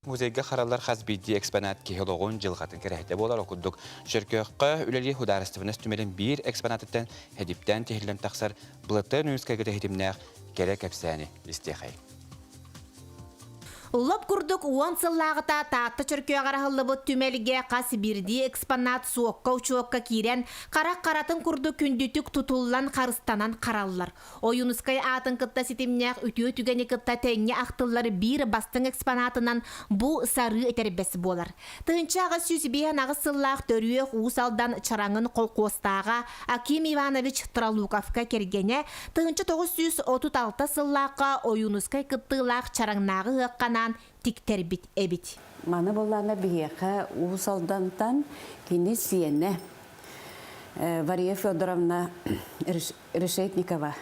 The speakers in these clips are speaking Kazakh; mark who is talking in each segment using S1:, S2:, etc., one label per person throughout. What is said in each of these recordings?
S1: музейге харалар хазбиди экспонат кихологон жылгатын керехте болар окудук. Шөркөккө үлели хударыстыбынас түмелен бир экспонаттан хедиптен техилен таксар блаттан үскәгә техимнәк керек әпсәне истехай.
S2: Улап курдук уан сыллағыта таатты чөркөе қарахылыбыт түмелге қасы бірді экспонат суокка учуокка кирен қарақ-қаратын курду күндүтүк тутуллан қарыстанан қаралылар. Ойунускай атын кытта сетимнях үтіө түгені кытта тәңе ақтыллары бір бастың экспонатынан бұ сары этербесі болар. Тыңчағы сүзбейін ағы сыллақ төрüе уусалдан чараңын қолқостаға Аким Иванович Тралуковка кергене тыңчы 936 сыллаққа ойунускай кыттылақ чараңнағы ғыққана тиктер бит эбит.
S3: Маны боллана бияқа уусалдантан кини сиене Вария Федоровна Решетникова.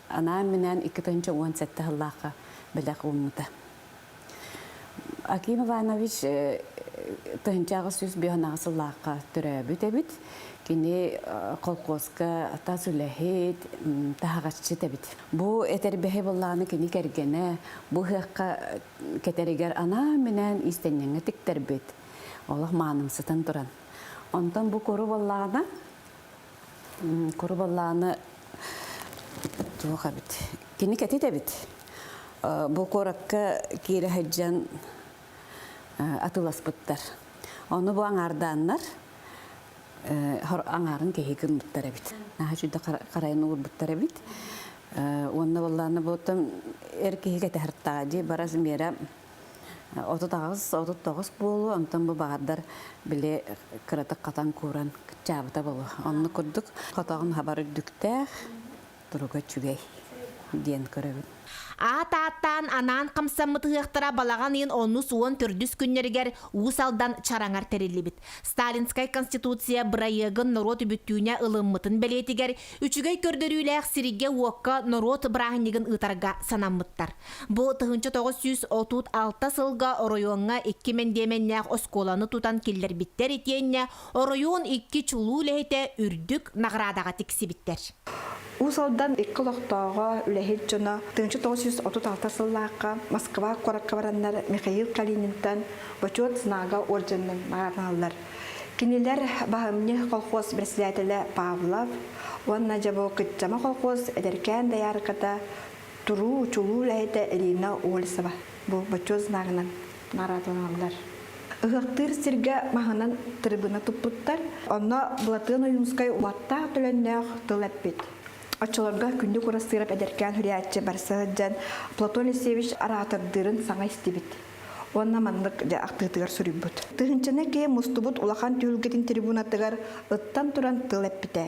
S3: Она менен 2017 жыллаqa билек умута. Аким Иванович тынчагы сүз бияна сыллаqa төрөбүт эбит. Кини колкоска тасулехет тахагаччы тебит. Бу этербехе болланы кини кергене бу хакка кетеригер ана менен истеннеңе тиктербит. Олах маанымсытын туран. Онтан бу кору болланы тугабит. Кини кететебит. Бу коракка кире хаджан атыласпыттар. Оны бу аңарданнар аңарын кехиген буттар бит. Нахачуда карайын ур буттар бит. Онна болланы ботам эркеге тахыртади бараз мера 39 болу антан бу багардар биле кыратак катан куран чабыта болу. Онны курдук катагын хабар дүктәх туруга чүгей диен көрөбүт.
S2: Атааттан анан камсаммытыгыктара балаган ен онну суон түрдүс күннергер уусалдан чараңар терилибит. Сталинскай конституция бырайыгын народ бүттүүнө ылыммытын белетигер үчүгөй көрдөрүлээх сириге уокка народ брахнигин ытарга санаммыттар. Бу 1936 сылга оройонга 2 мендеменнээх осколаны тутан киллер биттер итиенне оройон 2 чулуу лехете үрдүк наградага тиксибиттер.
S4: Усалдан 2 лохтоого үлэхит жона 1936 сыллааққа Москва кораккабараннар Михаил Калининтан Бочот знага орденнен наградалар. Кинилер баһымне колхоз председателе Павлов, онна жабо кытчама колхоз эдеркен даярката туру чулуу лэйте Ирина Олесова. Бу Бочот знагынан наградалар. Ыгыктыр сирге маханан трибуна туппуттар. Онна Блатын Уюнскай уатта төленнәх тылаппит. Ачыларга күндү курастырып эдеркен хүрәтче барсаҗан Платон Алексеевич аратырдырын саңа истебит. Онна мандык да актыгыр сүрүбүт. Тыгынчана ке мустубут улахан түүлгетин трибунатыгар ыттан туран тылып бите.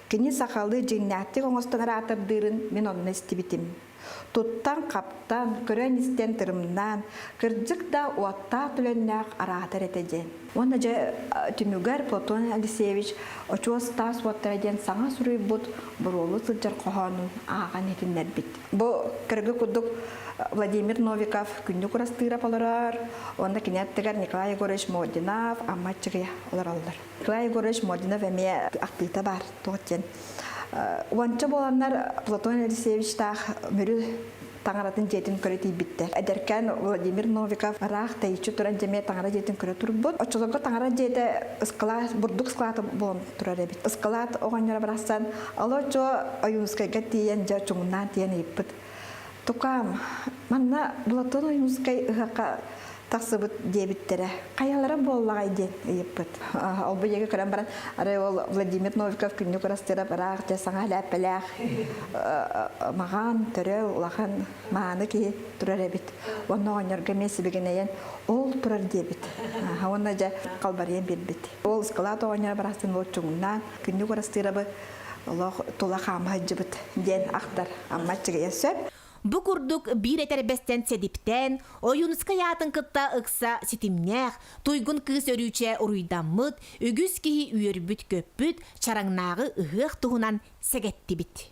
S4: Кини сакалы жеңнәтти оңостан аратырдырын мен онны истебитим. Туттан каптан көрөн истен тырымнан кырдык да уатта түлөннәк аратыр этежен. Онна же түмүгөр Платон Алексеевич очос тас уаттырден саңа сүрүбүт буролу сылжар кохонун аган этиннер бит. Бу кыргы кудук Владимир Новиков күндү курастыра поларар. Онда кинеттегер Николай Егорович Модинов аммачыгы оларалдар. Николай Егорович Модинов эме актыйта бар тоотен. Уанча боланнар Платон Алексеевич тах мөрү таңаратын жетин көрөти битте. Эдеркен Владимир Новиков рах тайчу туран жеме таңара жетин көрө турбут. Очолого таңара жете ысқылат бурдук ысқылаты болон турар эбит. Ысқылат оганьяра барасан алочо аюнскай гатиен жа чуңунан тиен иппит. Тукам манна Платон Уюнскай ыгака таксыбыт дебиттере. Каялары боллагай ден иппит. Ал бу еге көрөн баран ары Владимир Новиков күнү көрөстөрө барак те саңа лапелах маган төрө улахан мааны ки турар эбит. Онно оңорго месибигенен ол турар дебит. Онна жа калбарыен бербит. Ол скалат оңор барасын лочуңнан күнү көрөстөрө Аллах тола хамаҗыбыт ден актар аммачыга ясап.
S2: Бу курдук бир этербестен седиптен, ойунуска ятын кытта ыкса ситимнях, туйгун кыз өрүүче уруйдаммыт, үгүс кихи үйөрбүт көппүт, чараңнагы ыгык туһунан сегеттибит.